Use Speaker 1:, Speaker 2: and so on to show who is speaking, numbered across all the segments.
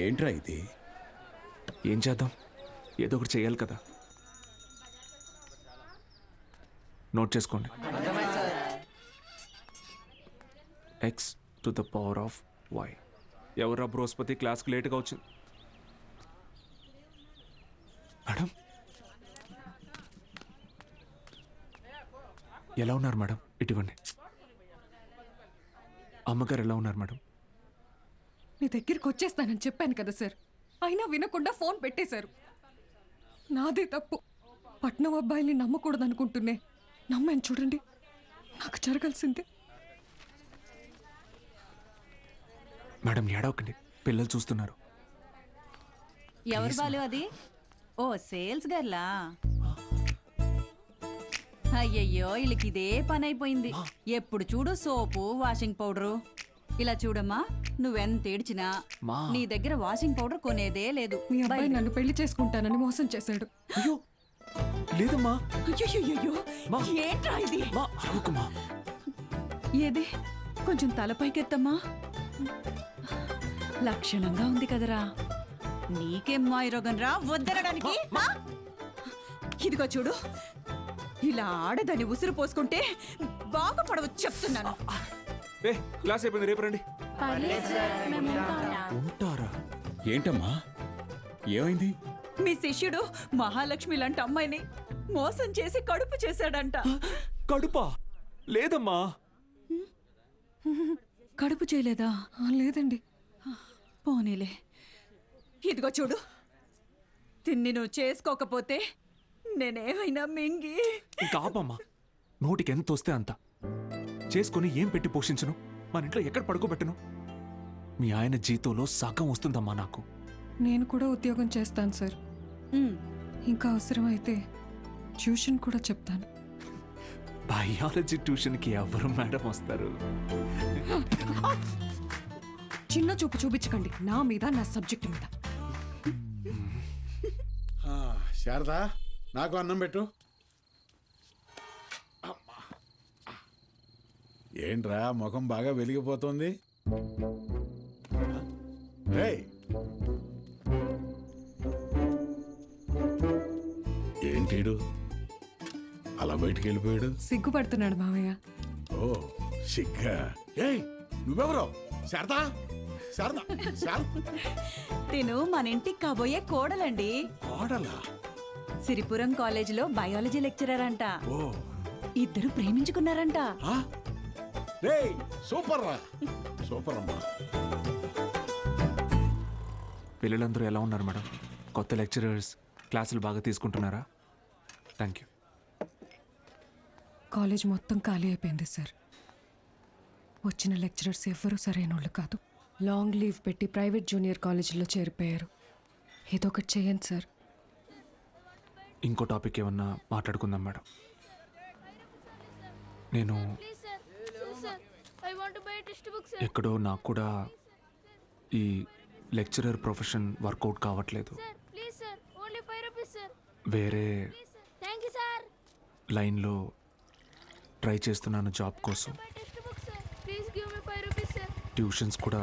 Speaker 1: ఏంట్రా ఇది?
Speaker 2: ఏం చేద్దాం, ఏదో ఒకటి చేయాలి కదా. నోట్ చేసుకోండి. x⁴y. ఎవరా బృహస్పతి క్లాస్కి లేట్గా వచ్చింది? మేడం ఎలా ఉన్నారు మేడం? ఇటువంటి అమ్మగారు ఎలా ఉన్నారు మేడం?
Speaker 3: మీ దగ్గరికి వచ్చేస్తానని చెప్పాను కదా సార్, అయినా వినకుండా ఫోన్ పెట్టేశారు. నాదే తప్పు. పట్నం అబ్బాయిని నమ్మకూడదు అనుకుంటున్నే నమ్మాను. చూడండి, నాకు జరగాల్సిందే.
Speaker 2: మేడం ఏడవకండి, పిల్లలు చూస్తున్నారు.
Speaker 4: ఎవరు బాలు అది? ఓ సేల్స్ గర్లా? అయ్యయ్యో, వీళ్ళకి ఇదే పని అయిపోయింది. ఎప్పుడు చూడు సోపు, వాషింగ్ పౌడరు. ఇలా చూడమ్మా, నువ్వెంత ఏడ్చినా నీ దగ్గర వాషింగ్ పౌడర్ కొనేదే లేదు.
Speaker 3: మీ అబ్బాయి నన్ను పెళ్లి చేసుకుంటానని మోసం చేశాడు.
Speaker 2: అయ్యో లేదమ్మా.
Speaker 4: అయ్యో, ఏంట్రా ఇది? ఏది కొంచెం తలపైకెత్తమ్మా. లక్షణంగా ఉంది కదరా. నీకేం మాయరోగం రా వద్దనడానికి? ఇదిగో చూడు, ఇలా ఆడదని ఉసురు పోసుకుంటే బాగుపడవచ్చు చెప్తున్నాను.
Speaker 2: క్లాస్ అయిపోయింది, రేపు రండి. ఉంటారా?
Speaker 1: ఏంటమ్మా ఏమైంది?
Speaker 4: మీ శిష్యుడు మహాలక్ష్మి లాంటి అమ్మాయిని మోసం చేసి కడుపు చేశాడంట.
Speaker 2: కడుపా? లేదమ్మా.
Speaker 4: కడుపు చేయలేదా?
Speaker 3: లేదండి.
Speaker 4: పోనీలే. ఇదిగో చూడు, తిన్ని నువ్వు చేసుకోకపోతే నేనేమైనా మింగి.
Speaker 2: ఇంకా ఆపమ్మా. నోటికి ఎంత వస్తే అంత చేసుకుని ఏం పెట్టి పోషించను? మన ఇంట్లో ఎక్కడ పడుకోబెట్టను? మీ ఆయన జీతంలో సగం వస్తుందమ్మా నాకు.
Speaker 3: నేను కూడా ఉద్యోగం చేస్తాను సార్. ఇంకా అవసరమైతే ట్యూషన్ కూడా చెప్తాను.
Speaker 2: బయాలజీ ట్యూషన్కి ఎవరు మేడం వస్తారు?
Speaker 3: చిన్న చూపు చూపించకండి నా మీద, నా సబ్జెక్ట్ మీద.
Speaker 5: శారదా, నాకు అన్నం పెట్టు. ఏంట్రా ముఖం బాగా వెలిగిపోతుంది? ఏంటీడు అలా బయటికి వెళ్ళిపోయాడు?
Speaker 3: సిగ్గుపడుతున్నాడు మావయ్య.
Speaker 5: ఓ సిగ్గా? ఏయ్ నువ్వెవరో? శారదా, శారదా,
Speaker 4: తిను మన ఇంటికి కాబోయే కోడలండి.
Speaker 5: కోడలా?
Speaker 4: సిరిపురం కాలేజీలో బయాలజీ లెక్చరర్ అంట.
Speaker 5: ఓ,
Speaker 4: ఇద్దరు ప్రేమించుకున్నారంట.
Speaker 5: సూపర్ రా, సూపర్ అమ్మా.
Speaker 2: పిల్లలందరూ ఎలా ఉన్నారు మేడం? కొత్త లెక్చరర్స్ క్లాసులు బాగా తీసుకుంటున్నారా? Thank you.
Speaker 3: కాలేజ్ మొత్తం ఖాళీ అయిపోయింది సార్. వచ్చిన లెక్చరర్స్ ఎవ్వరూ సరైన వాళ్ళు కాదు. లాంగ్ లీవ్ పెట్టి ప్రైవేట్ జూనియర్ కాలేజీలో చేరిపోయారు. ఏదో ఒకటి చేయండి సార్.
Speaker 2: ఇంకో టాపిక్ ఏమన్నా మాట్లాడుకుందాం మేడం. నేను ఎక్కడో నాకు కూడా ఈ లెక్చరర్ ప్రొఫెషన్ వర్కౌట్ కావట్లేదు. వేరే లైన్లో ట్రై చేస్తున్నాను జాబ్ కోసం. ట్యూషన్స్ కూడా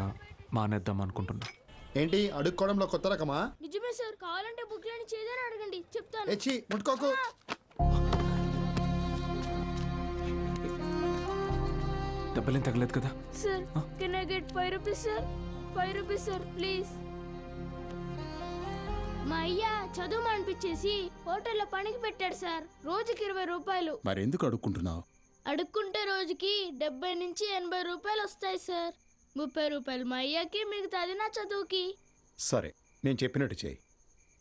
Speaker 2: మానేద్దాం అనుకుంటున్నా.
Speaker 6: ఏంటి అడుక్కోవడంలో కొత్త రకమా?
Speaker 7: నిజమే సార్, కావాలంటే బుక్ లేని చేదని అడగండి, చెప్తాను.
Speaker 6: ఎచ్చి ముట్టుకోకు.
Speaker 2: దెబ్బలేం తగలేదు కదా?
Speaker 7: Sir can I get 5 rupees sir? 5 rupees sir please. మా అయ్య చదువు మానిపించేసి హోటల్లో పనికి పెట్టాడు సార్. రోజుకి 20 రూపాయలు.
Speaker 1: మరెందుకు అడుక్కుంటున్నావు?
Speaker 7: అడుక్కుంటే రోజుకి 70 నుంచి 80 రూపాయలు వస్తాయి సార్. 30 రూపాయలు మా అయ్యకి, మిగతాది నా చదువుకి.
Speaker 1: సరే, నేను చెప్పినట్టు చేయి.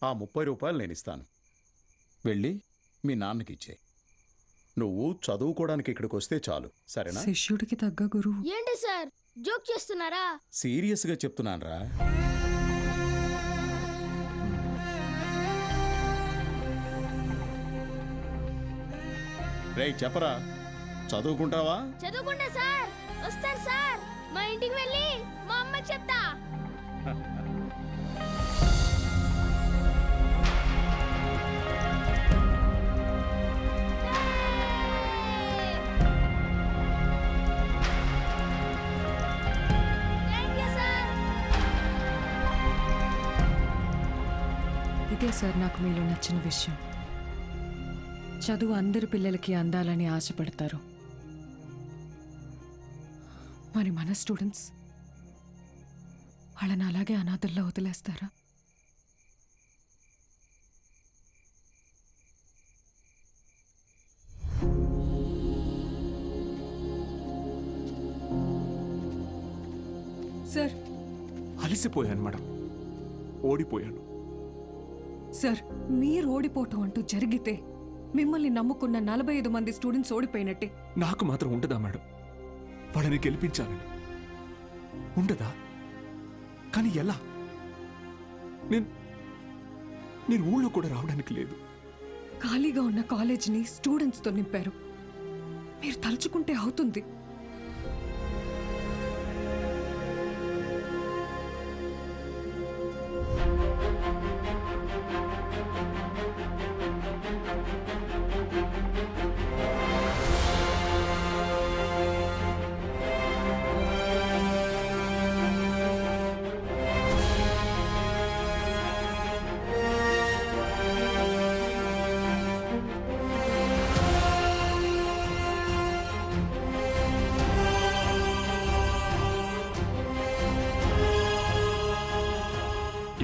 Speaker 1: ఆ 30 రూపాయలు నేను ఇస్తాను. వెళ్ళి మీ నాన్నకి ఇచ్చేయి. నువ్వు చదువుకోవడానికి ఇక్కడికి వస్తే చాలు, సరేనా?
Speaker 3: శిష్యుడికి తగ్గ గురువు.
Speaker 7: ఏంటి సార్ జోక్ చేస్తున్నారా?
Speaker 1: సీరియస్గా చెప్తున్నానురా. రేయ్ చెప్పరా, చదువుకుంటావా?
Speaker 7: చదువుకుంటా సార్. వస్తాను సార్. మా ఇంటికి వెళ్ళి మా అమ్మకి చెప్తా.
Speaker 3: ఇదే సార్ నాకు మీలో నచ్చిన విషయం. చదువు అందరి పిల్లలకి అందాలని ఆశపడతారు. మరి మన స్టూడెంట్స్ వాళ్ళని అలాగే అనాథల్లో వదిలేస్తారా? సార్
Speaker 2: అలసిపోయాను మేడం, ఓడిపోయాను.
Speaker 3: సార్, మీరు ఓడిపోవటం అంటూ జరిగితే మిమ్మల్ని నమ్ముకున్న 45 మంది స్టూడెంట్స్ ఓడిపోయినట్టే.
Speaker 2: నాకు మాత్రం ఉండదా మేడం వాళ్ళని గెలిపించాలని? ఉండదా? కానీ ఎలా? నేను ఊళ్ళో కూడా రావడానికి లేదు.
Speaker 3: ఖాళీగా ఉన్న కాలేజీని స్టూడెంట్స్తో నింపారు. మీరు తలుచుకుంటే అవుతుంది.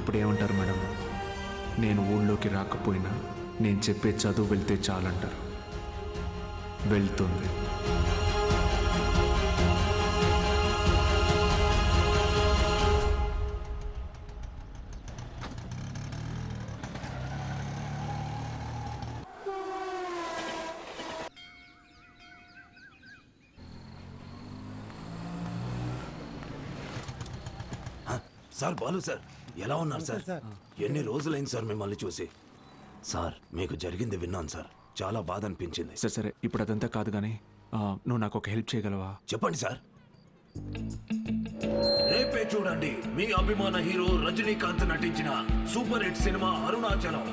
Speaker 2: ఇప్పుడేమంటారు మేడం? నేను ఊళ్ళోకి రాకపోయినా నేను చెప్పే చదువు వెళ్తే చాలంటారు. వెళ్తుంది.
Speaker 8: సార్, బాలు సార్, ఎలా ఉన్నారు సార్? ఎన్ని రోజులైంది సార్ మిమ్మల్ని చూసి. సార్, మీకు జరిగింది విన్నాను సార్, చాలా బాధ అనిపించింది.
Speaker 2: సరే సరే, ఇప్పుడు అదంతా కాదు కానీ నువ్వు నాకు ఒక హెల్ప్ చేయగలవా?
Speaker 8: చెప్పండి సార్. రేపే చూడండి మీ అభిమాన హీరో రజనీకాంత్ నటించిన సూపర్ హిట్ సినిమా అరుణాచలం.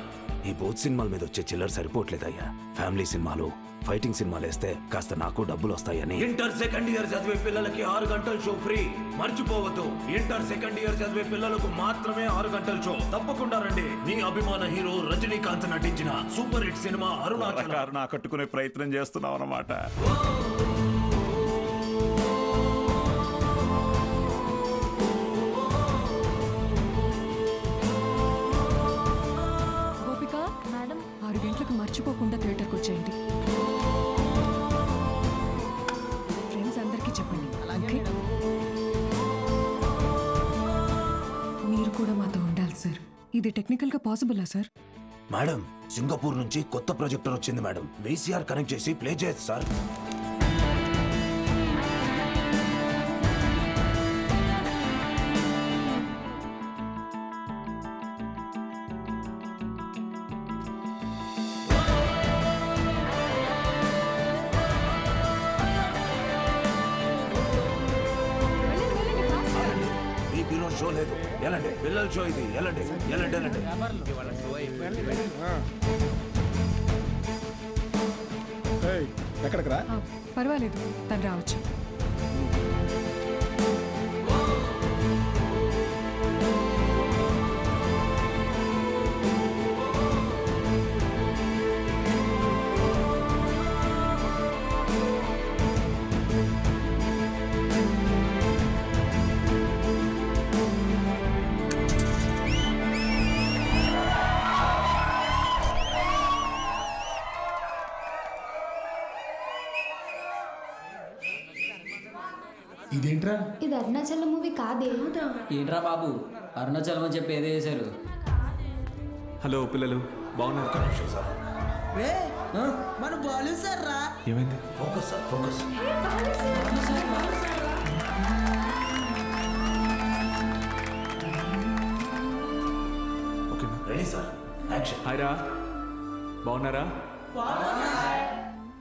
Speaker 8: ఈ బోత్ సినిమాల మీద వచ్చే చిల్లర సరిపోవట్లేదయ్యా. ఫ్యామిలీ సినిమాలు, ఫైటింగ్ సినిమాలు వేస్తే కాస్త నాకు డబ్బులు వస్తాయని. ఇంటర్ సెకండ్ ఇయర్ చదివే పిల్లలకి 6 గంటల షో ఫ్రీ. మర్చిపోవద్దు, ఇంటర్ సెకండ్ ఇయర్ చదివే పిల్లలకు మాత్రమే 6 గంటల షో. తప్పకుండా రండి. మీ అభిమాన హీరో రజనీకాంత్ నటించిన సూపర్ హిట్ సినిమా అరుణాచలం.
Speaker 9: నా కట్టుకునే ప్రయత్నం చేస్తున్నావు అన్నమాట.
Speaker 3: గోపిక మేడం, 6 గంటలకు మర్చిపోకుండా థియేటర్కి వచ్చేయండి. ఫ్రెండ్స్ అందరికీ చెప్పండి. ఓకే? మీరు కూడా మాతో ఉండాలి సార్. ఇది టెక్నికల్గా పాసిబులా సార్?
Speaker 8: మేడం, సింగపూర్ నుంచి కొత్త ప్రొజెక్టర్ వచ్చింది మేడం. VCR కనెక్ట్ చేసి ప్లే చేయొచ్చు సార్. షో లేదు, ఎలాంటి పిల్లల షో ఇది. ఎలాంటి ఎలాంటి ఎలాంటి
Speaker 1: ఎక్కడికి రా?
Speaker 3: పర్వాలేదు, తను రావచ్చు.
Speaker 6: ఇదేంట్రా?
Speaker 10: ఇది అరుణాచలం మూవీ కాదే.
Speaker 11: ఏంట్రా బాబు, అరుణాచలం అని చెప్పి ఏదో చేశారు.
Speaker 2: హలో పిల్లలు, బాగున్నారు?
Speaker 12: మన బాలు సార్ రా.
Speaker 2: ఏమైంది?
Speaker 8: Focus sir, focus.
Speaker 2: ఓకేనా?
Speaker 8: Ready sir, action.
Speaker 2: హాయ్ రా, బాగున్నారా?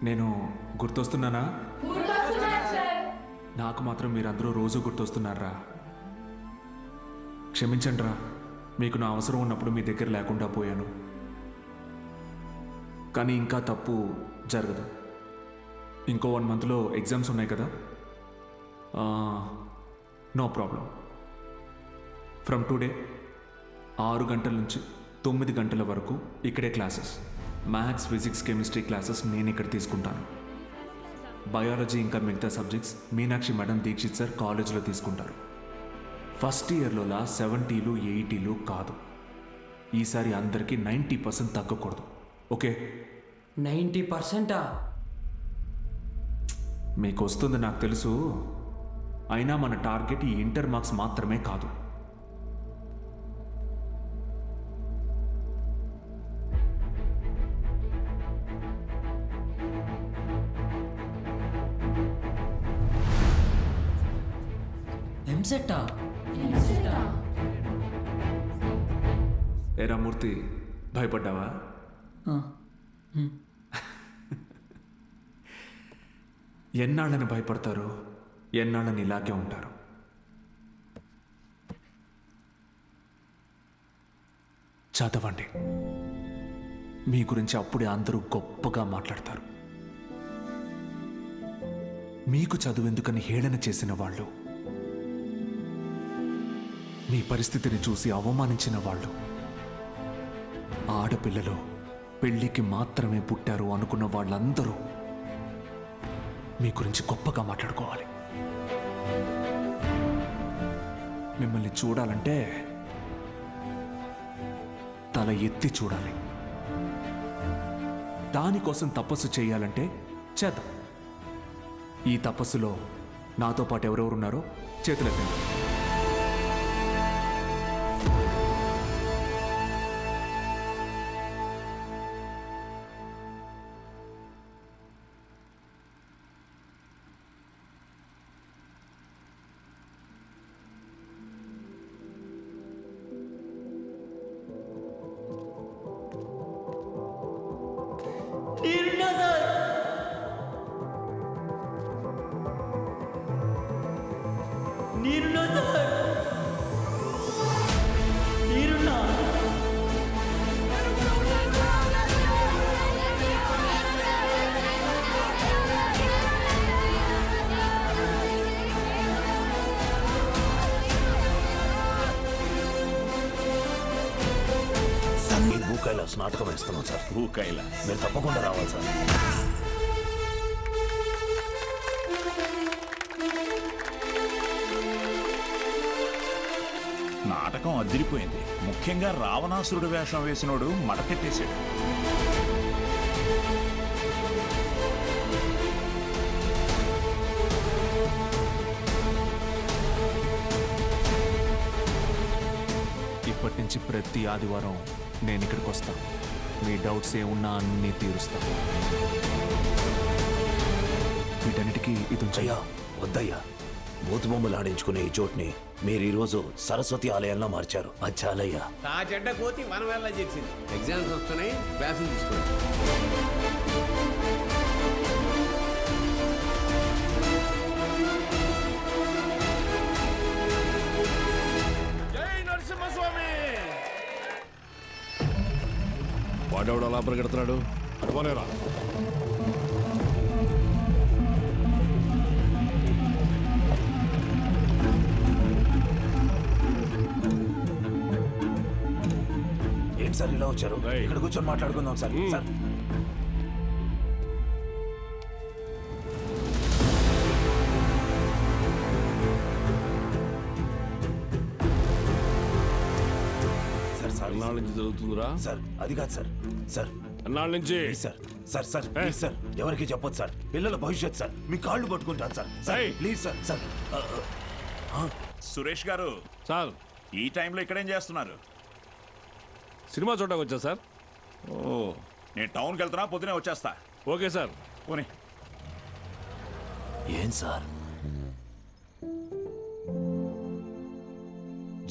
Speaker 2: నేను గుర్తొస్తున్నానా? నాకు మాత్రం మీరందరూ రోజు గుర్తొస్తున్నారా? క్షమించండి రా, మీకు నా అవసరం ఉన్నప్పుడు మీ దగ్గర లేకుండా పోయాను. కానీ ఇంకా తప్పు జరగదు. ఇంకో 1 మంత్లో ఎగ్జామ్స్ ఉన్నాయి కదా. No problem. ఫ్రమ్ టుడే 6 గంటల నుంచి 9 గంటల వరకు ఇక్కడే classes. Maths, physics, chemistry classes నేను ఇక్కడ తీసుకుంటాను. బయాలజీ ఇంకా మిగతా subjects Meenakshi madam, Dikshit sir కాలేజీలో తీసుకుంటారు. ఫస్ట్ ఇయర్లోలా 70లు 80లు కాదు. ఈసారి అందరికీ 90% తగ్గకూడదు. ఓకే?
Speaker 11: 90%?
Speaker 2: మీకు వస్తుంది నాకు తెలుసు. అయినా మన టార్గెట్ ఈ ఇంటర్ మార్క్స్ మాత్రమే కాదు.
Speaker 11: ఎంసెట్టా?
Speaker 2: ఏరా మూర్తి, భయపడ్డావా? ఎన్నాళ్ళని భయపడతారు, ఎన్నాళ్ళని ఇలాగే ఉంటారు. చదవండి. మీ గురించి అప్పుడే అందరూ గొప్పగా మాట్లాడతారు. మీకు చదువెందుకని హేళన చేసిన వాళ్ళు, మీ పరిస్థితిని చూసి అవమానించిన వాళ్ళు, ఆడపిల్లలు పెళ్లికి మాత్రమే పుట్టారు అనుకున్న వాళ్ళందరూ మీ గురించి గొప్పగా మాట్లాడుకోవాలి. మిమ్మల్ని చూడాలంటే తల ఎత్తి చూడాలి. దానికోసం తపస్సు చేయాలంటే చేద్దాం. ఈ తపస్సులో నాతో పాటు ఎవరెవరున్నారో చేతులెత్తండి.
Speaker 8: భూకైలాస్ నాటకం వేస్తున్నాం సార్.
Speaker 5: భూకైలాస్
Speaker 8: మీరు తప్పకుండా రావాలి సార్.
Speaker 9: నాటకం అదిరిపోయింది. ముఖ్యంగా రావణాసురుడు వేషం వేసినోడు మడకెట్టేశాడు.
Speaker 2: ఇప్పటి నుంచి ప్రతి ఆదివారం నేను ఇక్కడికి వస్తాను. మీ డౌట్స్ ఏమున్నా అన్నీ తీరుస్తాను. వీటన్నిటికీ ఇది
Speaker 8: అయ్యా వద్దయ్యా, బూత్ బొమ్మలు ఆడించుకునే ఈ చోటుని మీరు ఈరోజు సరస్వతి ఆలయంలో మార్చారు. అది చాలయ్యా.
Speaker 12: ఆ చెడ్డ కోతి మన వల్ల చేసింది. ఎగ్జామ్స్ వస్తున్నాయి, క్లాసులు తీసుకోండి.
Speaker 5: వాడెవడు అలా పరిగెడుతున్నాడు? అడుకోలేరా?
Speaker 8: ఏంటి సార్ ఇలా వచ్చారు? ఇక్కడ కూర్చొని మాట్లాడుకుందాం సార్. సార్
Speaker 5: ఎన్నాళ్ళ నుంచి జరుగుతుందిరా?
Speaker 8: సార్ అది కాదు సార్. సార్
Speaker 5: ఎన్నాళ్ళ నుంచి?
Speaker 8: Sir sir sir please sir, ఎవరికి చెప్పొద్దు సార్. పిల్లల భవిష్యత్ సార్. మీ కాళ్ళు పట్టుకుంటాను sir. Sir please sir. Sir
Speaker 9: Suresh గారు
Speaker 5: సార్,
Speaker 9: ఈ టైంలో ఇక్కడేం చేస్తున్నారు?
Speaker 5: సినిమా చూడడానికి వచ్చా సార్.
Speaker 9: ఓ, నేను టౌన్కి వెళ్తున్నా, పొద్దునే వచ్చేస్తా.
Speaker 5: Okay sir.
Speaker 9: పోనీ.
Speaker 8: ఏం సార్?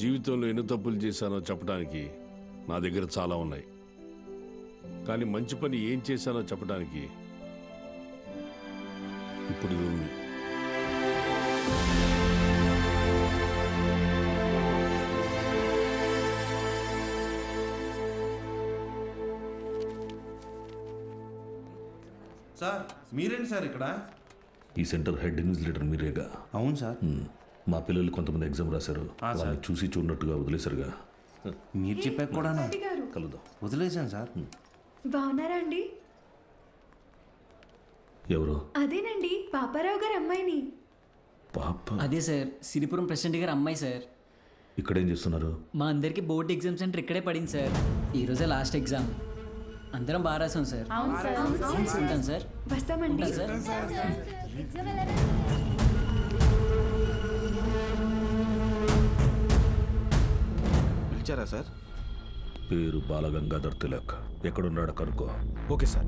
Speaker 5: జీవితంలో ఎన్ని తప్పులు చేశానో చెప్పడానికి నా దగ్గర చాలా ఉన్నాయి. కానీ మంచి పని ఏం చేశానో చెప్పడానికి ఇప్పుడు ఇది ఉంది.
Speaker 13: సార్ మీరేంటి సార్ ఇక్కడ?
Speaker 14: ఈ సెంటర్ హెడ్ ఇన్విజిలేటర్ మీరేగా?
Speaker 13: అవును సార్.
Speaker 14: మా పిల్లలు కొంతమంది ఎగ్జామ్ రాశారు. వాళ్ళని చూసి చూడనట్టుగా వదిలేశారుగా.
Speaker 13: మీరు చెప్పాక కూడా
Speaker 3: గారు
Speaker 14: కలుద్దాం.
Speaker 13: వదిలేశాను సార్.
Speaker 15: బాగున్నారా అండి?
Speaker 14: ఎవరు?
Speaker 15: అదేనండి పాపారావు గారు అమ్మాయిని.
Speaker 14: పాప?
Speaker 11: అదే సార్, సిరిపురం ప్రెసిడెంట్ గారు అమ్మాయి సార్.
Speaker 14: ఇక్కడేం చేస్తున్నారు?
Speaker 11: మా అందరికి బోర్డ్ ఎగ్జామ్ సెంటర్ ఇక్కడే పడింది సార్. ఈరోజే లాస్ట్ ఎగ్జామ్. అందరం బాగా రాసాం సార్. ఉంటాను సార్.
Speaker 15: వస్తామండి.
Speaker 11: ఉంటాను సార్.
Speaker 13: పిలిచారా సార్?
Speaker 14: పేరు బాలగంగాధర్ తిలక్. ఎక్కడున్నాడు కనుక్కో.
Speaker 13: Okay sir.